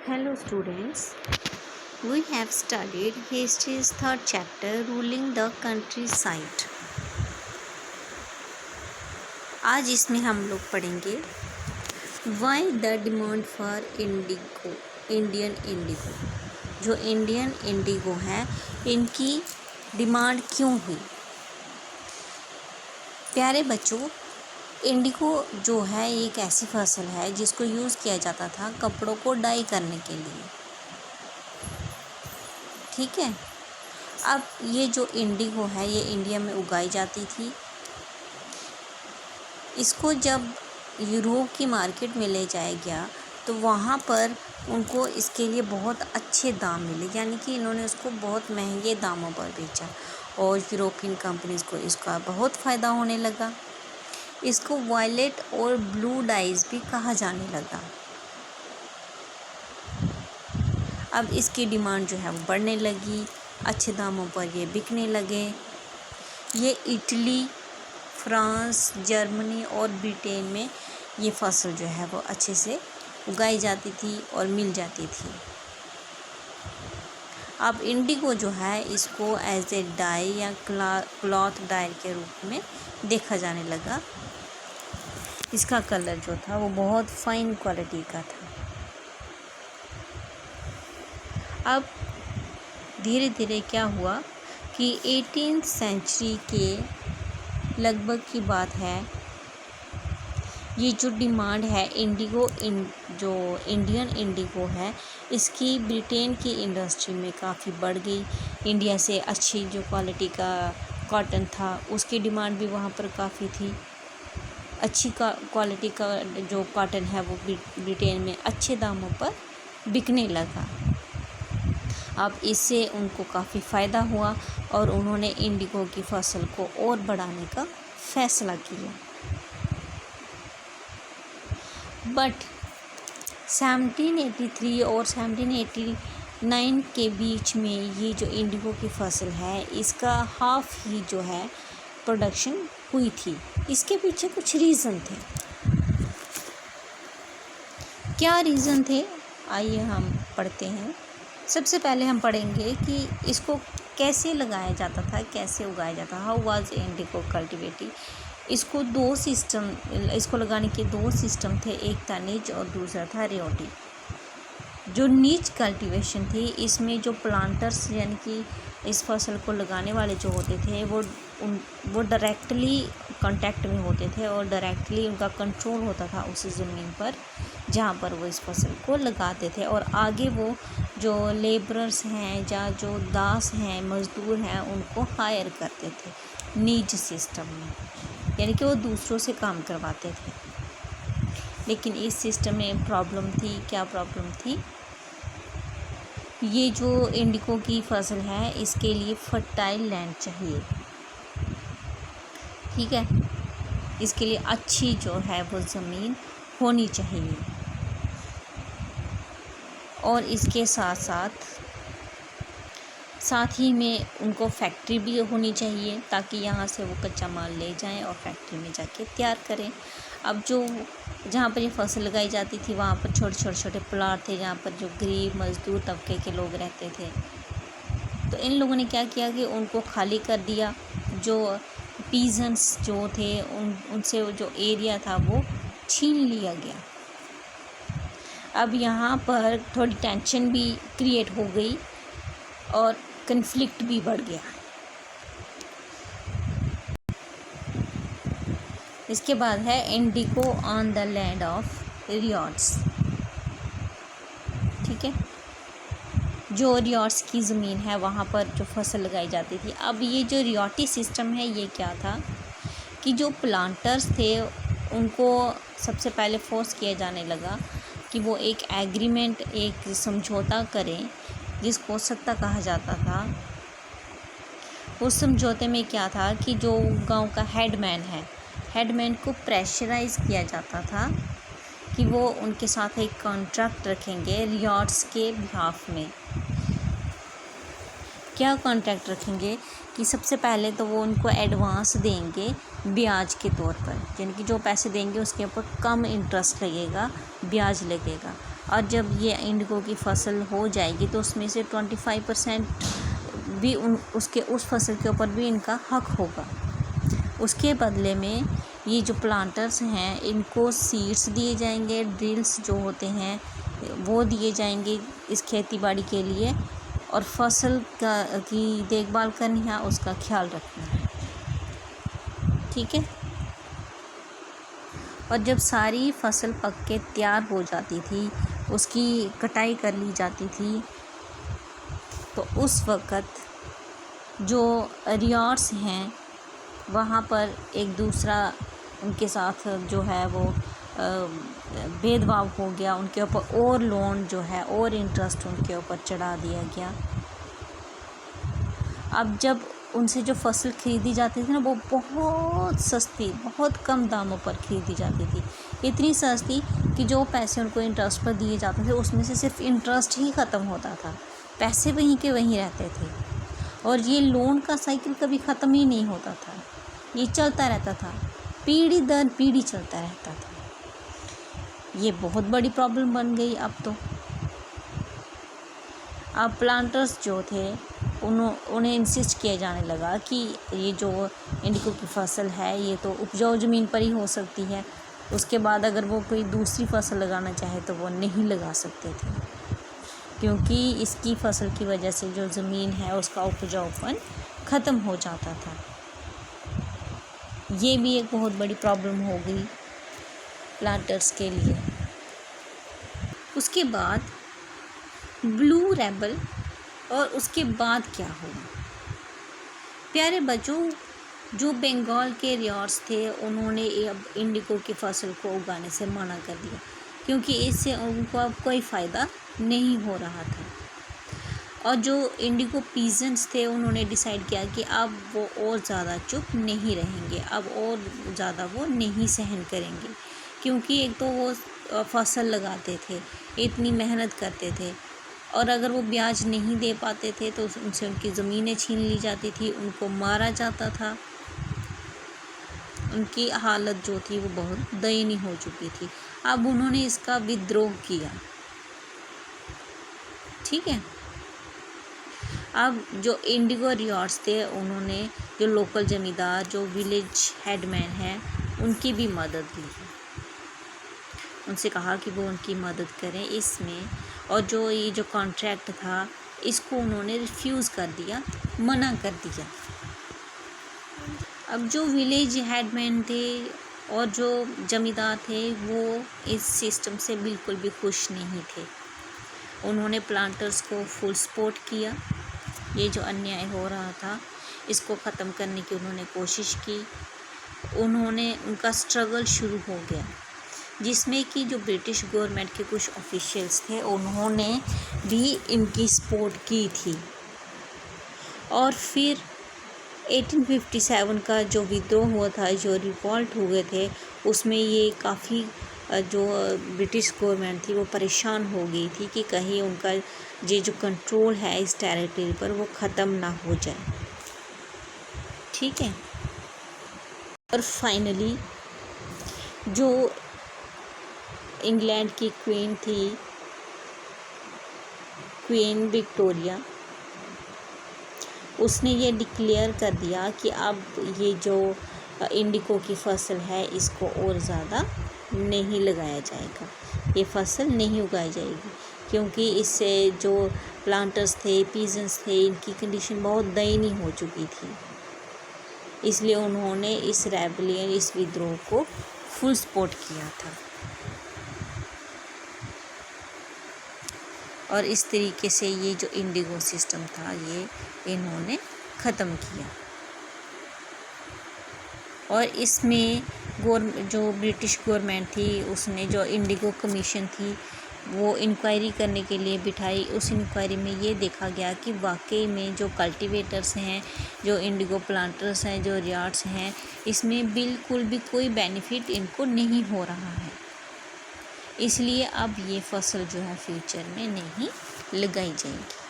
Hello students, we have studied history's third chapter ruling the countryside. आज इसमें हम लोग पढ़ेंगे why the demand for Indian indigo. जो इंडियन इंडिगो है इनकी डिमांड क्यों हुई। प्यारे बच्चों, इंडिगो जो है एक ऐसी फसल है जिसको यूज़ किया जाता था कपड़ों को डाई करने के लिए। ठीक है, अब ये जो इंडिगो है ये इंडिया में उगाई जाती थी। इसको जब यूरोप की मार्केट में ले जाया गया तो वहाँ पर उनको इसके लिए बहुत अच्छे दाम मिले, यानी कि इन्होंने उसको बहुत महंगे दामों पर बेचा और यूरोपियन कंपनीज़ को इसका बहुत फ़ायदा होने लगा। इसको वायलेट और ब्लू डाइज भी कहा जाने लगा। अब इसकी डिमांड जो है वो बढ़ने लगी, अच्छे दामों पर ये बिकने लगे। ये इटली, फ्रांस, जर्मनी और ब्रिटेन में ये फसल जो है वो अच्छे से उगाई जाती थी और मिल जाती थी। अब इंडिगो जो है इसको एज ए डाई या क्लॉथ डाई के रूप में देखा जाने लगा। इसका कलर जो था वो बहुत फाइन क्वालिटी का था। अब धीरे धीरे क्या हुआ कि 18th सेंचुरी के लगभग की बात है, ये जो डिमांड है इंडिगो जो इंडियन इंडिगो है इसकी ब्रिटेन की इंडस्ट्री में काफ़ी बढ़ गई। इंडिया से अच्छी जो क्वालिटी का कॉटन था उसकी डिमांड भी वहाँ पर काफ़ी थी। अच्छी क्वालिटी का जो कॉटन है वो ब्रिटेन में अच्छे दामों पर बिकने लगा। अब इससे उनको काफ़ी फ़ायदा हुआ और उन्होंने इंडिगो की फसल को और बढ़ाने का फैसला किया। बट 1783 और 1789 के बीच में ये जो इंडिगो की फसल है इसका हाफ ही जो है प्रोडक्शन हुई थी। इसके पीछे कुछ रीज़न थे। क्या रीज़न थे, आइए हम पढ़ते हैं। सबसे पहले हम पढ़ेंगे कि इसको कैसे लगाया जाता था, कैसे उगाया जाता था। How was Indigo cultivated. इसको इसको लगाने के दो सिस्टम थे, एक था निच और दूसरा था रियोटी। जो निच कल्टीवेशन थी इसमें जो प्लांटर्स यानी कि इस फसल को लगाने वाले जो होते थे वो डायरेक्टली कांटेक्ट में होते थे और डायरेक्टली उनका कंट्रोल होता था उस ज़मीन पर जहाँ पर वो इस फसल को लगाते थे। और आगे वो जो लेबरर्स हैं या जो दास हैं, मज़दूर हैं, उनको हायर करते थे निज सिस्टम में, यानी कि वो दूसरों से काम करवाते थे। लेकिन इस सिस्टम में प्रॉब्लम थी। क्या प्रॉब्लम थी? ये जो इंडिगो की फसल है इसके लिए फर्टाइल लैंड चाहिए। ठीक है, इसके लिए अच्छी जो है वो ज़मीन होनी चाहिए और इसके साथ ही में उनको फैक्ट्री भी होनी चाहिए ताकि यहाँ से वो कच्चा माल ले जाएं और फैक्ट्री में जाके तैयार करें। अब जहाँ पर ये फसल लगाई जाती थी वहाँ पर छोटे प्लाट थे जहाँ पर जो गरीब मज़दूर तबके के लोग रहते थे। तो इन लोगों ने क्या किया कि उनको खाली कर दिया। जो पीजेंट्स जो थे उनसे जो एरिया था वो छीन लिया गया। अब यहाँ पर थोड़ी टेंशन भी क्रिएट हो गई और कन्फ्लिक्ट भी बढ़ गया। इसके बाद है IndiGo on the land of riots. ठीक है, जो रियॉट्स की ज़मीन है वहाँ पर जो फसल लगाई जाती थी। अब ये जो रियॉटी सिस्टम है ये क्या था कि जो प्लांटर्स थे उनको सबसे पहले फोर्स किया जाने लगा कि वो एक एग्रीमेंट, एक समझौता करें जिसको सत्ता कहा जाता था। उस समझौते में क्या था कि जो गांव का हेडमैन को प्रेशराइज़ किया जाता था कि वो उनके साथ एक कॉन्ट्रैक्ट रखेंगे रियॉट्स के बिहाफ में। क्या कॉन्ट्रैक्ट रखेंगे कि सबसे पहले तो वो उनको एडवांस देंगे ब्याज के तौर पर, यानी कि जो पैसे देंगे उसके ऊपर कम इंटरेस्ट लगेगा, ब्याज लगेगा। और जब ये इंडिगो की फसल हो जाएगी तो उसमें से 25% भी उस फसल के ऊपर भी इनका हक होगा। उसके बदले में ये जो प्लांटर्स हैं इनको सीड्स दिए जाएंगे, ड्रिल्स जो होते हैं वो दिए जाएंगे इस खेती बाड़ी के लिए, और फसल की देखभाल करनी है, उसका ख्याल रखना है। ठीक है। और जब सारी फसल पक के तैयार हो जाती थी, उसकी कटाई कर ली जाती थी, तो उस वक़्त जो रियार्ड्स हैं वहाँ पर एक दूसरा उनके साथ जो है वो भेदभाव हो गया, उनके ऊपर और लोन जो है और इंटरेस्ट उनके ऊपर चढ़ा दिया गया। अब जब उनसे जो फसल खरीदी जाती थी ना, वो बहुत सस्ती, बहुत कम दामों पर खरीदी जाती थी, इतनी सस्ती कि जो पैसे उनको इंटरेस्ट पर दिए जाते थे उसमें से सिर्फ इंटरेस्ट ही ख़त्म होता था, पैसे वहीं के वहीं रहते थे, और ये लोन का साइकिल कभी ख़त्म ही नहीं होता था, ये चलता रहता था, पीढ़ी दर पीढ़ी चलता रहता था। ये बहुत बड़ी प्रॉब्लम बन गई अब तो। अब प्लांटर्स जो थे उन्हें इंसिस्ट किया जाने लगा कि ये जो इंडिगो की फसल है ये तो उपजाऊ ज़मीन पर ही हो सकती है, उसके बाद अगर वो कोई दूसरी फसल लगाना चाहे तो वो नहीं लगा सकते थे, क्योंकि इसकी फसल की वजह से जो ज़मीन है उसका उपजाऊपन ख़त्म हो जाता था। ये भी एक बहुत बड़ी प्रॉब्लम हो गई प्लांटर्स के लिए। उसके बाद ब्लू रेबल, और उसके बाद क्या हुआ? प्यारे बच्चों, जो बंगाल के रियार्ड्स थे उन्होंने अब इंडिगो की फसल को उगाने से मना कर दिया, क्योंकि इससे उनको अब कोई फ़ायदा नहीं हो रहा था। और जो इंडिगो पीजेंट्स थे उन्होंने डिसाइड किया कि अब वो और ज़्यादा चुप नहीं रहेंगे, अब और ज़्यादा वो नहीं सहन करेंगे, क्योंकि एक तो वो फसल लगाते थे, इतनी मेहनत करते थे, और अगर वो ब्याज नहीं दे पाते थे तो उनसे उनकी ज़मीनें छीन ली जाती थी, उनको मारा जाता था, उनकी हालत जो थी वो बहुत दयनीय हो चुकी थी। अब उन्होंने इसका विद्रोह किया। ठीक है। अब जो इंडिगो रियार्ड्स थे उन्होंने जो लोकल ज़मींदार, जो विलेज हेडमैन हैं, उनकी भी मदद ली, उनसे कहा कि वो उनकी मदद करें इसमें, और जो ये जो कॉन्ट्रैक्ट था इसको उन्होंने रिफ्यूज़ कर दिया, मना कर दिया। अब जो विलेज हेडमैन थे और जो ज़मींदार थे वो इस सिस्टम से बिल्कुल भी खुश नहीं थे। उन्होंने प्लांटर्स को फुल सपोर्ट किया, ये जो अन्याय हो रहा था इसको ख़त्म करने की उन्होंने कोशिश की। उनका स्ट्रगल शुरू हो गया, जिसमें कि जो ब्रिटिश गवर्नमेंट के कुछ ऑफिशियल्स थे उन्होंने भी इनकी सपोर्ट की थी। और फिर 1857 का जो विद्रोह हुआ था, जो रिवॉल्ट हुए थे, उसमें ये काफ़ी जो ब्रिटिश गवर्नमेंट थी वो परेशान हो गई थी कि कहीं उनका ये जो कंट्रोल है इस टेरिटरी पर वो ख़त्म ना हो जाए। ठीक है। और फाइनली जो इंग्लैंड की क्वीन थी, क्वीन विक्टोरिया, उसने ये डिक्लेयर कर दिया कि अब ये जो इंडिगो की फसल है इसको और ज़्यादा नहीं लगाया जाएगा, ये फसल नहीं उगाई जाएगी, क्योंकि इससे जो प्लांटर्स थे, पीजेंट्स थे, इनकी कंडीशन बहुत दयनीय हो चुकी थी। इसलिए उन्होंने इस रेबेलियन, इस विद्रोह को फुल सपोर्ट किया था, और इस तरीके से ये जो इंडिगो सिस्टम था ये इन्होंने ख़त्म किया। और इसमें जो ब्रिटिश गवर्नमेंट थी उसने जो इंडिगो कमीशन थी वो इंक्वायरी करने के लिए बिठाई। उस इंक्वायरी में ये देखा गया कि वाकई में जो कल्टीवेटर्स हैं, जो इंडिगो प्लांटर्स हैं, जो रियार्ड्स हैं, इसमें बिल्कुल भी कोई बेनिफिट इनको नहीं हो रहा है। इसलिए अब ये फसल जो है फ्यूचर में नहीं लगाई जाएगी।